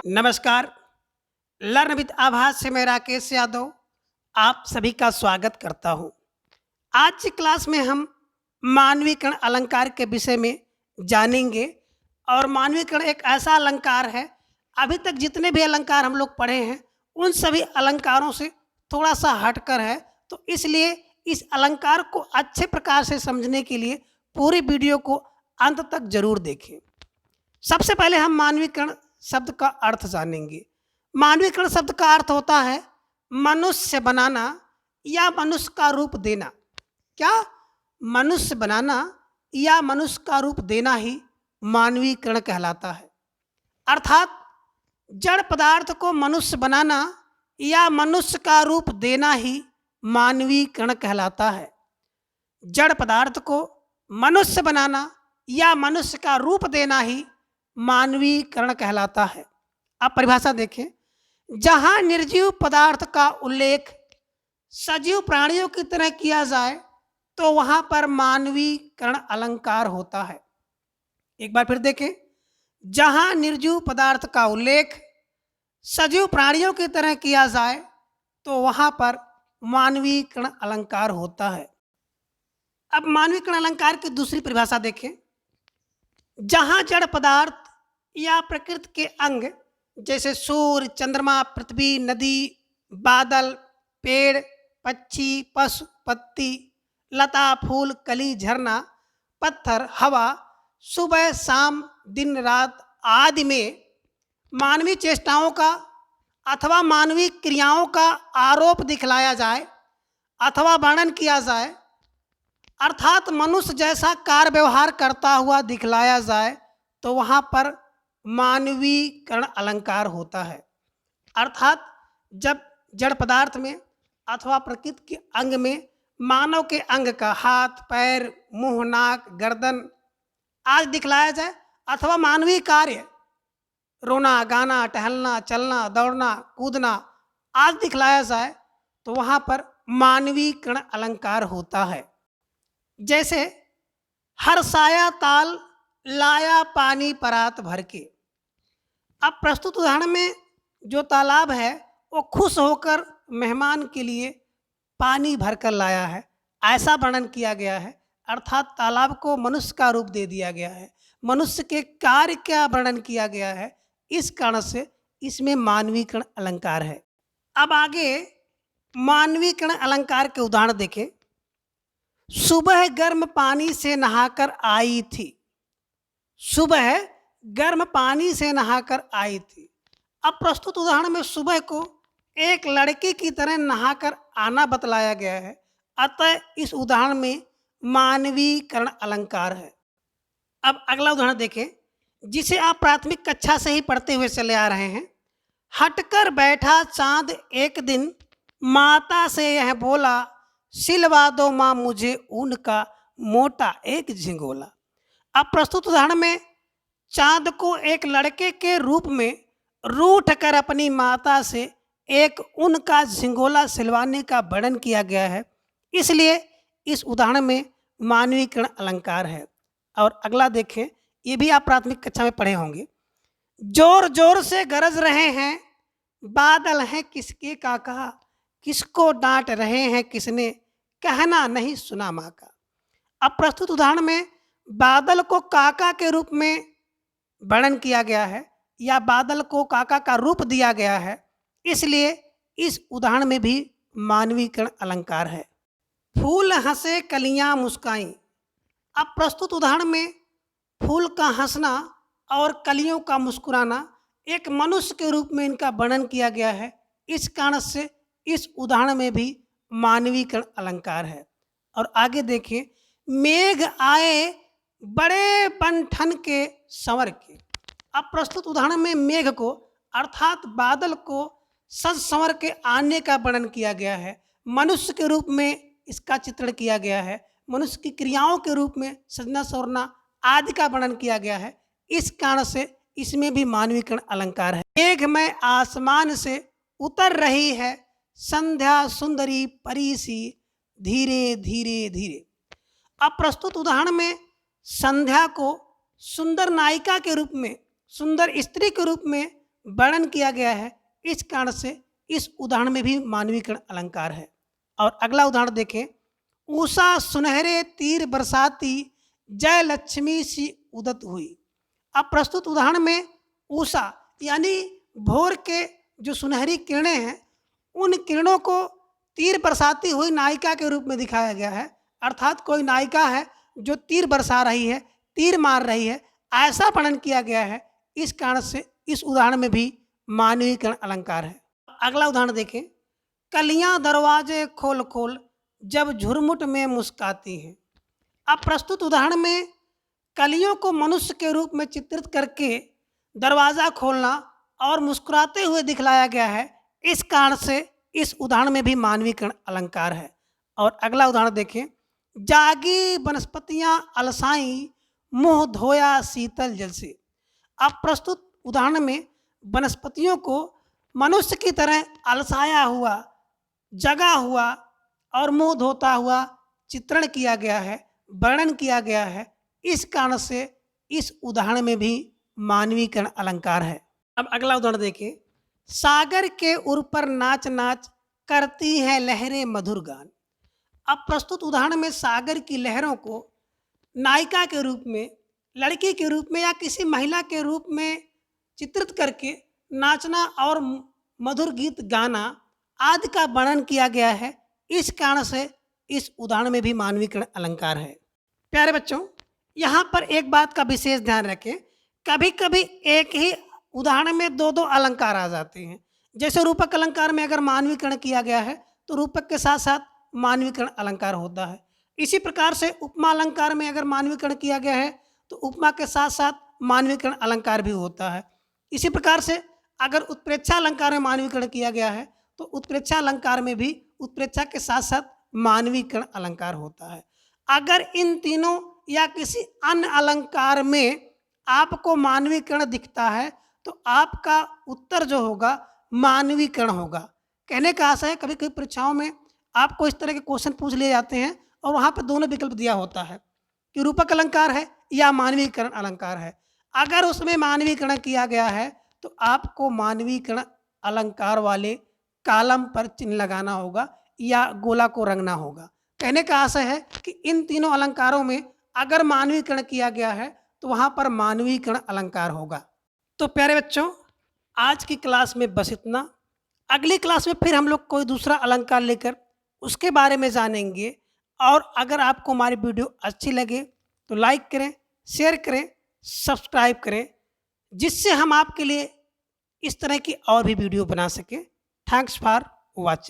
नमस्कार। Learn with आभास से मैं राकेश यादव आप सभी का स्वागत करता हूँ। आज की क्लास में हम मानवीकरण अलंकार के विषय में जानेंगे। और मानवीकरण एक ऐसा अलंकार है, अभी तक जितने भी अलंकार हम लोग पढ़े हैं उन सभी अलंकारों से थोड़ा सा हटकर है। तो इसलिए इस अलंकार को अच्छे प्रकार से समझने के लिए पूरी वीडियो को अंत तक जरूर देखें। सबसे पहले हम मानवीकरण शब्द का अर्थ जानेंगे। मानवीकरण शब्द का अर्थ होता है मनुष्य बनाना या मनुष्य का रूप देना। क्या? मनुष्य बनाना या मनुष्य का रूप देना ही मानवीकरण कहलाता है। अर्थात जड़ पदार्थ को मनुष्य बनाना या मनुष्य का रूप देना ही मानवीकरण कहलाता है। जड़ पदार्थ को मनुष्य बनाना या मनुष्य का रूप देना ही मानवीकरण कहलाता है। अब परिभाषा देखें। जहां निर्जीव पदार्थ का उल्लेख सजीव प्राणियों की तरह किया जाए तो वहां पर मानवीकरण अलंकार होता है। एक बार फिर देखें। जहां निर्जीव पदार्थ का उल्लेख सजीव प्राणियों की तरह किया जाए तो वहां पर मानवीकरण अलंकार होता है। अब मानवीकरण अलंकार की दूसरी परिभाषा देखें। जहां जड़ पदार्थ या प्रकृति के अंग जैसे सूर्य, चंद्रमा, पृथ्वी, नदी, बादल, पेड़, पक्षी, पशु, पत्ती, लता, फूल, कली, झरना, पत्थर, हवा, सुबह शाम, दिन रात आदि में मानवीय चेष्टाओं का अथवा मानवीय क्रियाओं का आरोप दिखलाया जाए अथवा वर्णन किया जाए, अर्थात मनुष्य जैसा कार्य व्यवहार करता हुआ दिखलाया जाए तो वहाँ पर मानवीकरण अलंकार होता है। अर्थात जब जड़ पदार्थ में अथवा प्रकृति के अंग में मानव के अंग का हाथ, पैर, मुंह, नाक, गर्दन आदि दिखलाया जाए अथवा मानवीय कार्य रोना, गाना, टहलना, चलना, दौड़ना, कूदना आदि दिखलाया जाए तो वहाँ पर मानवीकरण अलंकार होता है। जैसे हर्षाया ताल लाया पानी परात भर के। अब प्रस्तुत उदाहरण में जो तालाब है वो खुश होकर मेहमान के लिए पानी भरकर लाया है, ऐसा वर्णन किया गया है। अर्थात तालाब को मनुष्य का रूप दे दिया गया है, मनुष्य के कार्य का वर्णन किया गया है। इस कारण से इसमें मानवीकरण अलंकार है। अब आगे मानवीकरण अलंकार के उदाहरण देखें। सुबह गर्म पानी से नहाकर आई थी। सुबह गर्म पानी से नहाकर आई थी। अब प्रस्तुत उदाहरण में सुबह को एक लड़की की तरह नहाकर आना बतलाया गया है, अतः इस उदाहरण में मानवीकरण अलंकार है। अब अगला उदाहरण देखें, जिसे आप प्राथमिक कक्षा से ही पढ़ते हुए चले आ रहे हैं। हटकर बैठा चांद एक दिन माता से यह बोला, सिलवा दो माँ मुझे ऊन का मोटा एक झिंगोला। अब प्रस्तुत उदाहरण में चांद को एक लड़के के रूप में रूठ कर अपनी माता से एक ऊन का झिंगोला सिलवाने का वर्णन किया गया है, इसलिए इस उदाहरण में मानवीकरण अलंकार है। और अगला देखें, ये भी आप प्राथमिक कक्षा में पढ़े होंगे। जोर जोर से गरज रहे हैं बादल हैं किसके काका, किसको डांट रहे हैं किसने, कहना नहीं सुना माँ का। अब प्रस्तुत उदाहरण में बादल को काका के रूप में वर्णन किया गया है या बादल को काका का रूप दिया गया है, इसलिए इस उदाहरण में भी मानवीकरण अलंकार है। फूल हंसे कलियां मुस्काई। अब प्रस्तुत उदाहरण में फूल का हंसना और कलियों का मुस्कुराना एक मनुष्य के रूप में इनका वर्णन किया गया है, इस कारण से इस उदाहरण में भी मानवीकरण अलंकार है। और आगे देखें, मेघ आए बड़े बंठन के संवर के। अब प्रस्तुत उदाहरण में मेघ को अर्थात बादल को सज संवर के आने का वर्णन किया गया है, मनुष्य के रूप में इसका चित्रण किया गया है, मनुष्य की क्रियाओं के रूप में सजना सवरना आदि का वर्णन किया गया है, इस कारण से इसमें भी मानवीकरण अलंकार है। मेघ में आसमान से उतर रही है संध्या सुंदरी परी सी धीरे धीरे धीरे। अब प्रस्तुत उदाहरण में संध्या को सुंदर नायिका के रूप में, सुंदर स्त्री के रूप में वर्णन किया गया है, इस कारण से इस उदाहरण में भी मानवीकरण अलंकार है। और अगला उदाहरण देखें, उषा सुनहरे तीर बरसाती, जय लक्ष्मी सी उदत हुई। अब प्रस्तुत उदाहरण में उषा यानी भोर के जो सुनहरी किरणें हैं, उन किरणों को तीर बरसाती हुई नायिका के रूप में दिखाया गया है। अर्थात कोई नायिका है जो तीर बरसा रही है, तीर मार रही है, ऐसा वर्णन किया गया है। इस कारण से इस उदाहरण में भी मानवीकरण अलंकार है। अगला उदाहरण देखें, कलियां दरवाजे खोल खोल, जब झुरमुट में मुस्काती हैं। अब प्रस्तुत उदाहरण में कलियों को मनुष्य के रूप में चित्रित करके दरवाज़ा खोलना और मुस्कुराते हुए दिखलाया गया है। इस कारण से इस उदाहरण में भी मानवीकरण अलंकार है। और अगला उदाहरण देखें, जागी वनस्पतियां अलसाई, मुंह धोया शीतल जल से। अब प्रस्तुत उदाहरण में वनस्पतियों को मनुष्य की तरह अलसाया हुआ, जगा हुआ और मुंह धोता हुआ चित्रण किया गया है, वर्णन किया गया है। इस कारण से इस उदाहरण में भी मानवीकरण अलंकार है। अब अगला उदाहरण देखिए, सागर के उर पर नाच नाच, करती है लहरें मधुर गान। अब प्रस्तुत उदाहरण में सागर की लहरों को नायिका के रूप में, लड़की के रूप में या किसी महिला के रूप में चित्रित करके नाचना और मधुर गीत गाना आदि का वर्णन किया गया है। इस कारण से इस उदाहरण में भी मानवीकरण अलंकार है। प्यारे बच्चों, यहाँ पर एक बात का विशेष ध्यान रखें, कभी कभी एक ही उदाहरण में दो दो अलंकार आ जाते हैं। जैसे रूपक अलंकार में अगर मानवीकरण किया गया है तो रूपक के साथ साथ मानवीकरण अलंकार होता है। इसी प्रकार से उपमा अलंकार में अगर मानवीकरण किया गया है तो उपमा के साथ साथ मानवीकरण अलंकार भी होता है। इसी प्रकार से अगर उत्प्रेक्षा अलंकार में मानवीकरण किया गया है तो उत्प्रेक्षा अलंकार में भी उत्प्रेक्षा के साथ साथ मानवीकरण अलंकार होता है। अगर इन तीनों या किसी अन्य अलंकार में आपको मानवीकरण दिखता है तो आपका उत्तर जो होगा मानवीकरण होगा। कहने का आशा है, कभी कभी परीक्षाओं में आपको इस तरह के क्वेश्चन पूछ लिए जाते हैं और वहाँ पर दोनों विकल्प दिया होता है कि रूपक अलंकार है या मानवीकरण अलंकार है। अगर उसमें मानवीकरण किया गया है तो आपको मानवीकरण अलंकार वाले कॉलम पर चिन्ह लगाना होगा या गोला को रंगना होगा। कहने का आशय है कि इन तीनों अलंकारों में अगर मानवीकरण किया गया है तो वहाँ पर मानवीकरण अलंकार होगा। तो प्यारे बच्चों, आज की क्लास में बस इतना। अगली क्लास में फिर हम लोग कोई दूसरा अलंकार लेकर उसके बारे में जानेंगे। और अगर आपको हमारी वीडियो अच्छी लगे तो लाइक करें, शेयर करें, सब्सक्राइब करें, जिससे हम आपके लिए इस तरह की और भी वीडियो बना सकें। Thanks for watching.